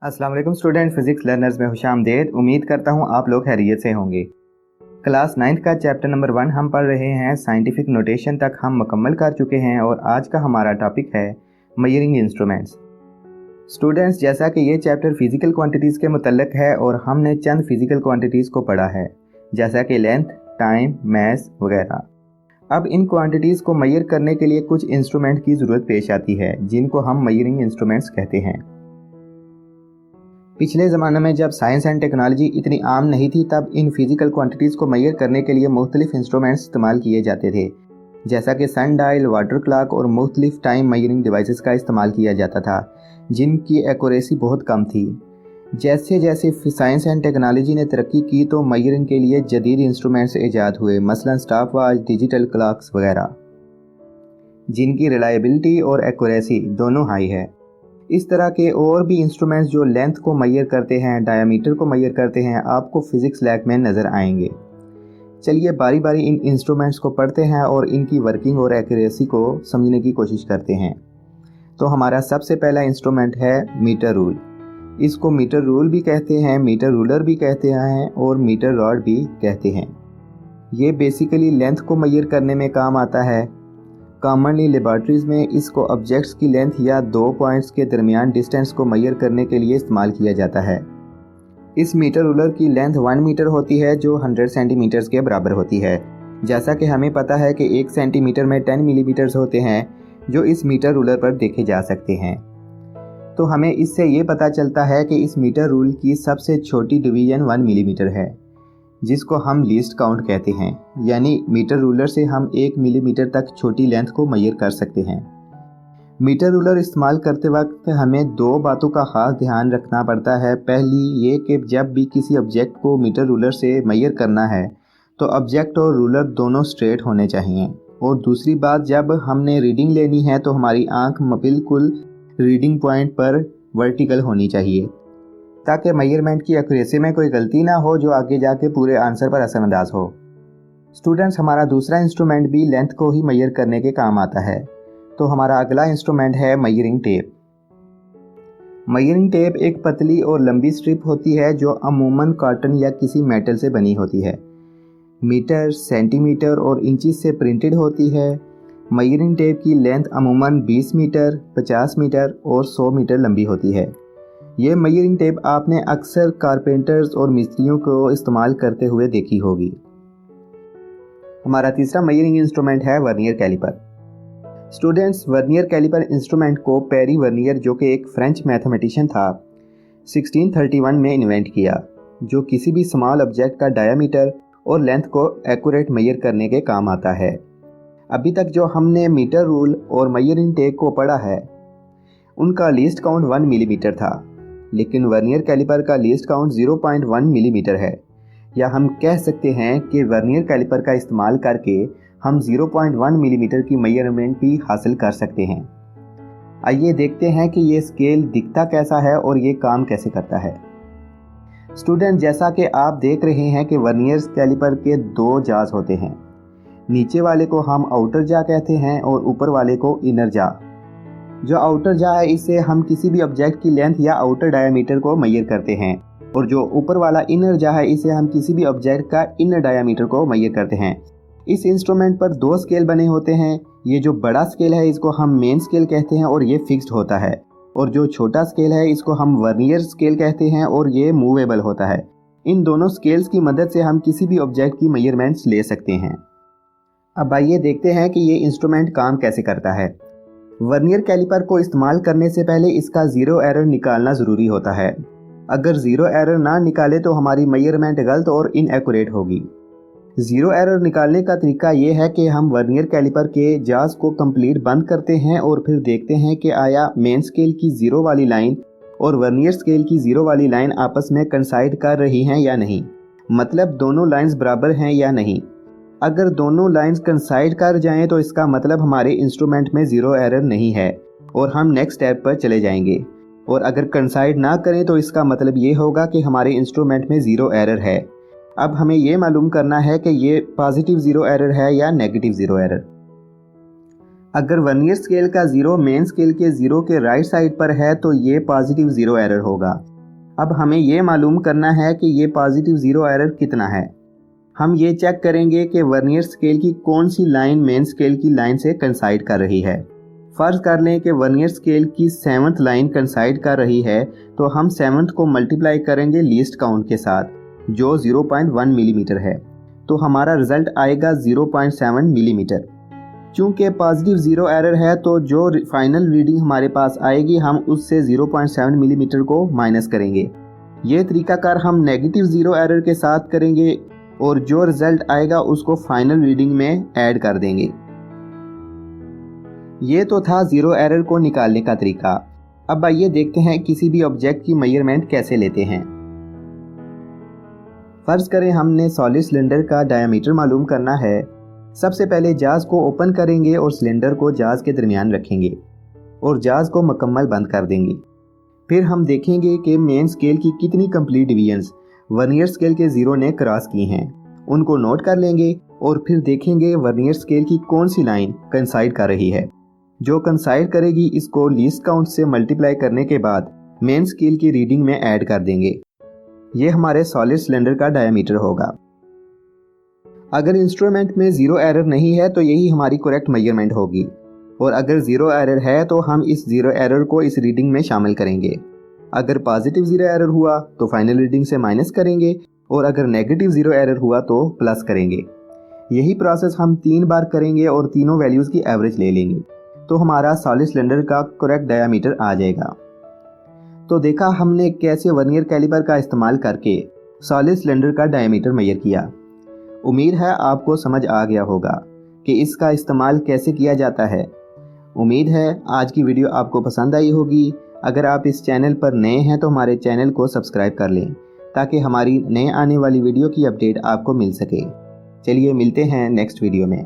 अस्सलाम वालेकुम student physics learners में खुशामदीद। उम्मीद करता हूँ आप लोग खैरियत से होंगे। क्लास 9th का चैप्टर नंबर 1 हम पढ़ रहे हैं। साइंटिफिक नोटेशन तक हम मुकम्मल कर चुके हैं और आज का हमारा टॉपिक है मेजरिंग इंस्ट्रूमेंट्स। स्टूडेंट्स, जैसा कि ये चैप्टर फिजिकल क्वांटिटीज़ के मुतल्लिक है और हमने चंद फिजिकल क्वांटिटीज़ को पढ़ा है, जैसा कि लेंथ, टाइम, मैस वगैरह। अब इन क्वांटिटीज़ को मेजर करने के लिए कुछ इंस्ट्रूमेंट की ज़रूरत पेश आती है, जिनको हम मेजरिंग इंस्ट्रूमेंट्स कहते हैं। पिछले ज़माने में जब साइंस एंड टेक्नोलॉजी इतनी आम नहीं थी, तब इन फिज़िकल क्वांटिटीज़ को मेजर करने के लिए मुख्तलिफ इंस्ट्रूमेंट्स इस्तेमाल किए जाते थे, जैसा कि सन डायल, वाटर क्लॉक और मुख्तलिफ टाइम मेजरिंग डिवाइसेस का इस्तेमाल किया जाता था, जिनकी एक्यूरेसी बहुत कम थी। जैसे जैसे साइंस एंड टेक्नोलॉजी ने तरक्की की तो मेजरिंग के लिए जदीद इंस्ट्रूमेंट्स ईजाद हुए, मसलन स्टॉप वॉच, डिजिटल क्लॉक्स वगैरह, जिनकी रिलायबिलिटी और एक्यूरेसी दोनों हाई है। इस तरह के और भी इंस्ट्रूमेंट्स जो लेंथ को मेजर करते हैं, डायमीटर को मेजर करते हैं, आपको फिज़िक्स लैब में नज़र आएंगे। चलिए बारी बारी इन इंस्ट्रूमेंट्स को पढ़ते हैं और इनकी वर्किंग और एक्यूरेसी को समझने की कोशिश करते हैं। तो हमारा सबसे पहला इंस्ट्रूमेंट है मीटर रूल। इसको मीटर रूल भी कहते हैं, मीटर रूलर भी कहते हैं और मीटर रॉड भी कहते हैं। ये बेसिकली लेंथ को मेजर करने में काम आता है। कॉमनली लेबॉरेटरीज़ में इसको ऑब्जेक्ट्स की लेंथ या दो पॉइंट्स के दरमियान डिस्टेंस को मेजर करने के लिए इस्तेमाल किया जाता है। इस मीटर रूलर की लेंथ 1 मीटर होती है, जो 100 सेंटीमीटर्स के बराबर होती है। जैसा कि हमें पता है कि 1 सेंटीमीटर में 10 मिलीमीटर्स होते हैं, जो इस मीटर रूलर पर देखे जा सकते हैं। तो हमें इससे ये पता चलता है कि इस मीटर रूल की सबसे छोटी डिवीज़न 1 मिलीमीटर है, जिसको हम लीस्ट काउंट कहते हैं। यानी मीटर रूलर से हम 1 मिलीमीटर तक छोटी लेंथ को मेजर कर सकते हैं। मीटर रूलर इस्तेमाल करते वक्त हमें दो बातों का ख़ास ध्यान रखना पड़ता है। पहली ये कि जब भी किसी ऑब्जेक्ट को मीटर रूलर से मेजर करना है तो ऑब्जेक्ट और रूलर दोनों स्ट्रेट होने चाहिए। और दूसरी बात, जब हमने रीडिंग लेनी है तो हमारी आँख बिल्कुल रीडिंग पॉइंट पर वर्टिकल होनी चाहिए, ताकि मेजरमेंट की एक्यूरेसी में कोई गलती ना हो जो आगे जाके पूरे आंसर पर असरअंदाज हो। स्टूडेंट्स, हमारा दूसरा इंस्ट्रूमेंट भी लेंथ को ही मेजर करने के काम आता है। तो हमारा अगला इंस्ट्रूमेंट है मेजरिंग टेप। मेजरिंग टेप एक पतली और लंबी स्ट्रिप होती है जो अमूमन कॉटन या किसी मेटल से बनी होती है। मीटर, सेंटीमीटर और इंचेस से प्रिंटेड होती है। मेजरिंग टेप की लेंथ अमूमन 20 मीटर, 50 मीटर और 100 मीटर लंबी होती है। ये मेजरिंग टेप आपने अक्सर कारपेंटर्स और मिस्त्रियों को इस्तेमाल करते हुए देखी होगी। हमारा तीसरा मेजरिंग इंस्ट्रूमेंट है vernier caliper. Students, vernier caliper instrument को पेरी वर्नियर, जो कि एक फ्रेंच मैथमेटिशियन था, 1631 में इन्वेंट किया, जो किसी भी स्मॉल ऑब्जेक्ट का डायमीटर और लेंथ को एक्यूरेट मेजर करने के काम आता है। अभी तक जो हमने मीटर रूल और मेजरिंग टेप को पढ़ा है, उनका लीस्ट काउंट 1 मिलीमीटर था, लेकिन वर्नियर कैलिपर का लीस्ट काउंट 0.1 मिलीमीटर है। या हम कह सकते हैं कि वर्नियर कैलिपर का इस्तेमाल करके हम 0.1 मिलीमीटर की मेजरमेंट भी हासिल कर सकते हैं। आइए देखते हैं कि ये स्केल दिखता कैसा है और ये काम कैसे करता है। स्टूडेंट, जैसा कि आप देख रहे हैं कि वर्नियर कैलिपर के दो जाज होते हैं। नीचे वाले को हम आउटर जा कहते हैं और ऊपर वाले को इनर जा। जो आउटर जा है, इससे हम किसी भी ऑब्जेक्ट की लेंथ या आउटर डायमीटर को मेजर करते हैं, और जो ऊपर वाला इनर जा है, इससे हम किसी भी ऑब्जेक्ट का इनर डायमीटर को मेजर करते हैं। इस इंस्ट्रूमेंट पर दो स्केल बने होते हैं। ये जो बड़ा स्केल है इसको हम मेन स्केल कहते हैं और ये फिक्स्ड होता है, और जो छोटा स्केल है इसको हम वर्नियर स्केल कहते हैं और ये मूवेबल होता है। इन दोनों स्केल्स की मदद से हम किसी भी ऑब्जेक्ट की मेजरमेंट्स ले सकते हैं। अब आइए देखते हैं कि ये इंस्ट्रूमेंट काम कैसे करता है। वर्नियर कैलिपर को इस्तेमाल करने से पहले इसका ज़ीरो एरर निकालना ज़रूरी होता है। अगर ज़ीरो एरर ना निकाले तो हमारी मेजरमेंट गलत और इनएक्यूरेट होगी। ज़ीरो एरर निकालने का तरीका ये है कि हम वर्नियर कैलिपर के जाज को कंप्लीट बंद करते हैं और फिर देखते हैं कि आया मेन स्केल की ज़ीरो वाली लाइन और वर्नियर स्केल की ज़ीरो वाली लाइन आपस में कंसाइड कर रही हैं या नहीं, मतलब दोनों लाइन्स बराबर हैं या नहीं। अगर दोनों लाइंस कंसाइड कर जाएं तो इसका मतलब हमारे इंस्ट्रूमेंट में ज़ीरो एरर नहीं है और हम नेक्स्ट स्टेप पर चले जाएंगे। और अगर कंसाइड ना करें तो इसका मतलब ये होगा कि हमारे इंस्ट्रूमेंट में ज़ीरो एरर है। अब हमें ये मालूम करना है कि ये पॉजिटिव ज़ीरो एरर है या नेगेटिव ज़ीरो एरर। अगर वर्नियर स्केल का ज़ीरो मेन स्केल के ज़ीरो के राइट साइड पर है तो ये पॉजिटिव ज़ीरो एरर होगा, अब हमें ये मालूम करना है कि ये पॉजिटिव ज़ीरो एरर कितना है। हम ये चेक करेंगे कि वर्नियर स्केल की कौन सी लाइन मेन स्केल की लाइन से कंसाइड कर रही है। फ़र्ज़ कर लें कि वर्नियर स्केल की 7th लाइन कंसाइड कर रही है, तो हम 7th को मल्टीप्लाई करेंगे लीस्ट काउंट के साथ जो 0.1 मिलीमीटर है, तो हमारा रिज़ल्ट आएगा 0.7 मिलीमीटर। चूँकि पॉजिटिव ज़ीरो एरर है तो जो फाइनल रीडिंग हमारे पास आएगी हम उससे 0.7 मिलीमीटर को माइनस करेंगे। ये तरीकाकार हम नेगेटिव ज़ीरो एरर के साथ करेंगे और जो रिज़ल्ट आएगा उसको फाइनल रीडिंग में ऐड कर देंगे। ये तो था ज़ीरो एरर को निकालने का तरीका। अब आइए देखते हैं किसी भी ऑब्जेक्ट की मेजरमेंट कैसे लेते हैं। फ़र्ज़ करें हमने सॉलिड सिलेंडर का डायमीटर मालूम करना है। सबसे पहले जाज को ओपन करेंगे और सिलेंडर को जाज के दरमियान रखेंगे और जाज को मुकम्मल बंद कर देंगे। फिर हम देखेंगे कि मेन स्केल की कितनी कंप्लीट डिवीजन्स वर्नियर स्केल के ज़ीरो ने क्रॉस की हैं, उनको नोट कर लेंगे और फिर देखेंगे वर्नियर स्केल की कौन सी लाइन कंसाइड कर रही है। जो कंसाइड करेगी इसको लीस्ट काउंट से मल्टीप्लाई करने के बाद मेन स्केल की रीडिंग में ऐड कर देंगे। ये हमारे सॉलिड सिलेंडर का डायमीटर होगा। अगर इंस्ट्रूमेंट में ज़ीरो एरर नहीं है तो यही हमारी करेक्ट मेजरमेंट होगी, और अगर ज़ीरो एरर है तो हम इस ज़ीरो एरर को इस रीडिंग में शामिल करेंगे। अगर पॉजिटिव ज़ीरो एरर हुआ तो फाइनल रीडिंग से माइनस करेंगे और अगर नेगेटिव ज़ीरो एरर हुआ तो प्लस करेंगे। यही प्रोसेस हम 3 बार करेंगे और तीनों वैल्यूज़ की एवरेज ले लेंगे, तो हमारा सॉलिड सिलेंडर का करेक्ट डायमीटर आ जाएगा। तो देखा हमने कैसे वर्नियर कैलिपर का इस्तेमाल करके सॉलिड सिलेंडर का डायमीटर मेजर किया। उम्मीद है आपको समझ आ गया होगा कि इसका इस्तेमाल कैसे किया जाता है। उम्मीद है आज की वीडियो आपको पसंद आई होगी। अगर आप इस चैनल पर नए हैं तो हमारे चैनल को सब्सक्राइब कर लें ताकि हमारी नए आने वाली वीडियो की अपडेट आपको मिल सके। चलिए मिलते हैं नेक्स्ट वीडियो में।